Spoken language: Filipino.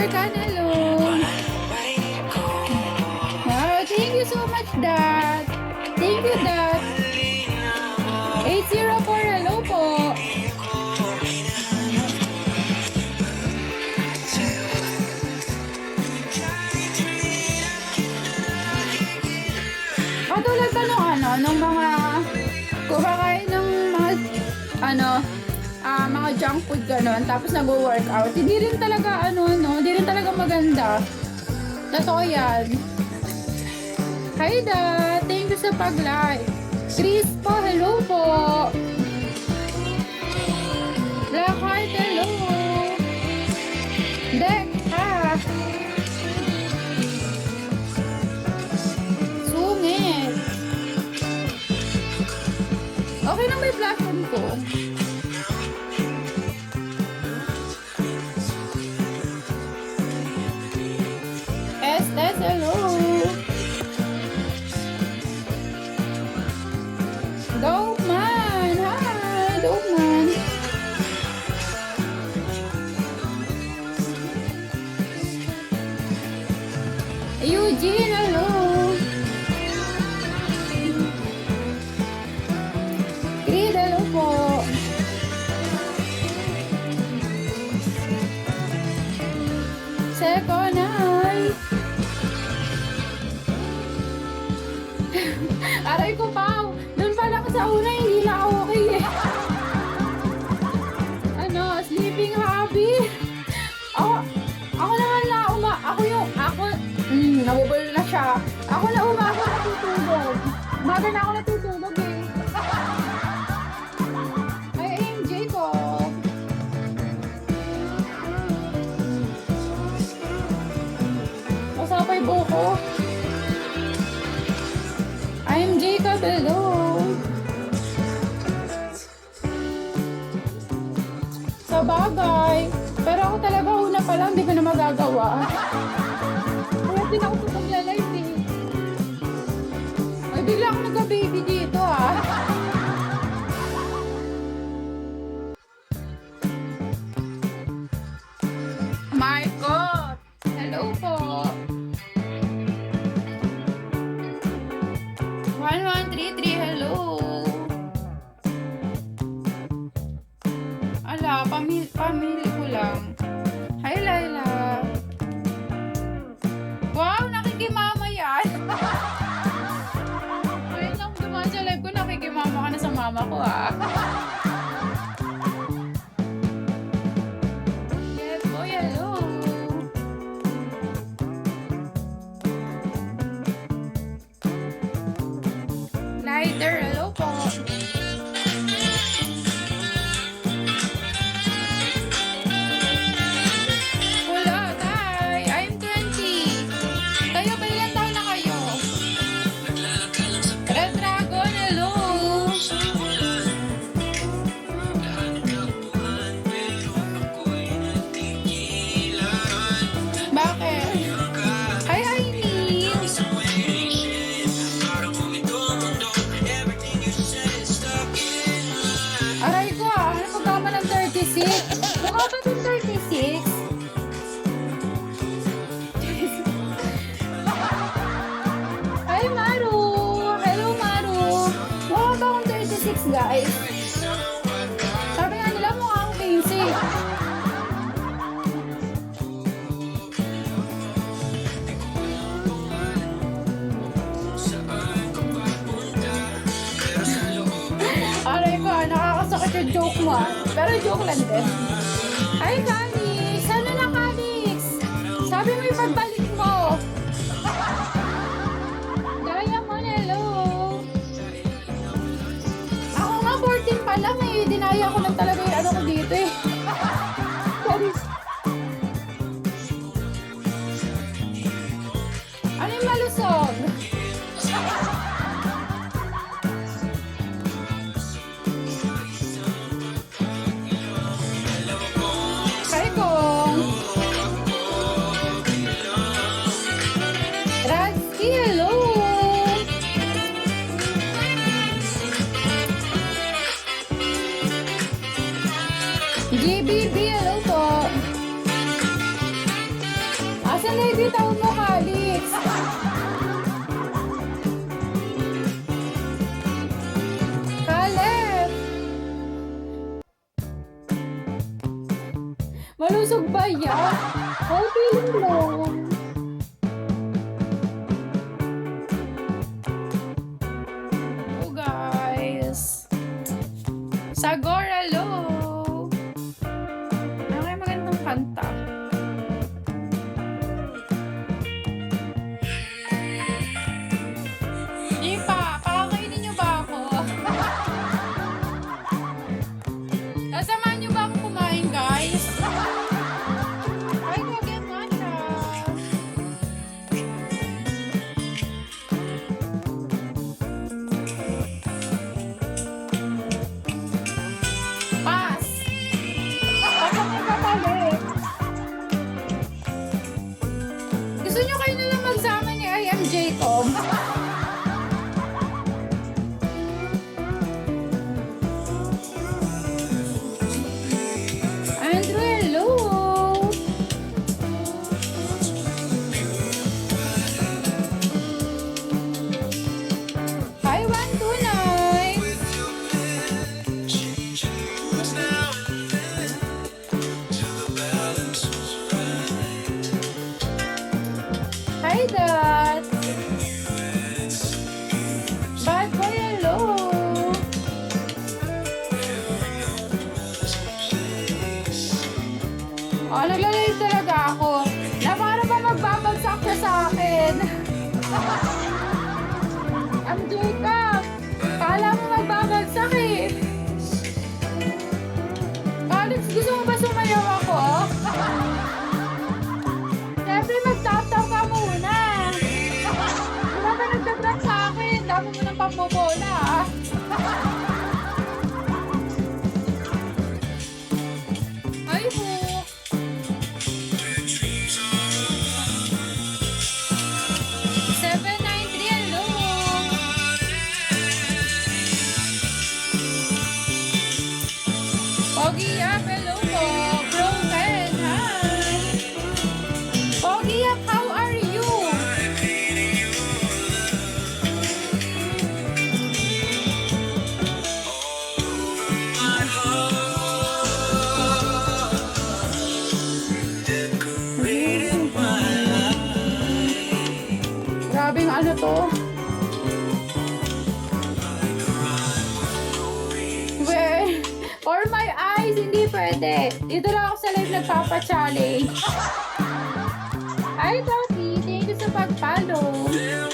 Second, hello. Wow, thank you so much, Dad. Thank you, Dad. 804, hello po. Katulad ba nung mga kumakain ng mga mga junk food gano'n, tapos nag-workout, hindi rin talaga hindi rin talaga maganda. Totoo yan. Hi Dad, thank you sa pag-like. Chris po, hello po. Blackheart, hello. Dek, ha. Sungit. Okay lang may platform ko. Estes, hello. Dope man, hi, dope man. Eugene, hello. Creed, hello po. Second night. Aray ko, Pao. Doon pa lang sa una, hindi na okay eh. Sleeping hobby. Ako naman nabubul na siya. Ako na umaga natutulog. Umaga na ako natutulog eh. Ay, AMJ ko. Masapay buko. I'm Jacob, hello. Sa bagay. Pero ako talaga una pa lang, di ko na magagawa. Kaya din ako sa pagla-live eh. Ay, bigla ako nagka-baby dito ah. Marco, hello po. 1133, hello. Ala, pamili ko lang. Hi, Laila. Wow, nakikimama yan. Ngayon lang dumaan sa live ko, nakikimama ka na sa mama ko ah. Yes, boy, hello. Lighter, hello po. Wala, tay. I'm 20. Kayo, kailan taon na kayo? Red Dragon, hello. Bakit? Hi, Aileen. Aray ko ah, ano magkama ng 36? Mukha ba itong 36? Hi Maru! Hello Maru! Mukha ba akong 36 guys? Sabi nga nila mukha akong 20. Aray ko ah, nakakasakit yung joke mo ah. Pero joke lang din. Hi Calix! Ano na Calix? Sabi mo yung pagbalik mo. Diamond, hello. Ako nga 14 pa lang eh. Dinaya ko lang talaga yung ano ko dito eh. Sorry. Ano yung malusog? Hi Kong! Radsky, hello! GBB, hello po! bitawan mo, Calix. Caleb! Malusog ba yan? Okay lang. Oh, guys. Sagoralo! Ano kaya magandang kanta? Di pa, pakakainin niyo ba ako? Kasamahan niyo ba ako kumain, guys? Ay, wag yan matcha. Pass! Pasok na babalik. Gusto niyo kayo nalang magsama ni I am Jacob? Andrew, hello! Hi, 129! Hi, Dad! Bad boy, hello! Oh, naglalay talaga ako. Na para ba magbabagsak siya sa akin? Ang Jacob! Kala mo magbabagsak eh! Alex, gusto mo ba sumayaw ako? Siyempre, mag-tap-tap ka muna! Wala ka nagdadrak sa akin! Dami mo ng pambobola ah! Ay, Hook! 793, hello! Pogi up, hello po! Broken, hi! Pogi up, how are you? Grabing ano to? Well, for my eyes, hindi pwede. Dito lang ako sa live nagpapa-challenge. Hi, Tati. Thank you sa pag-follow.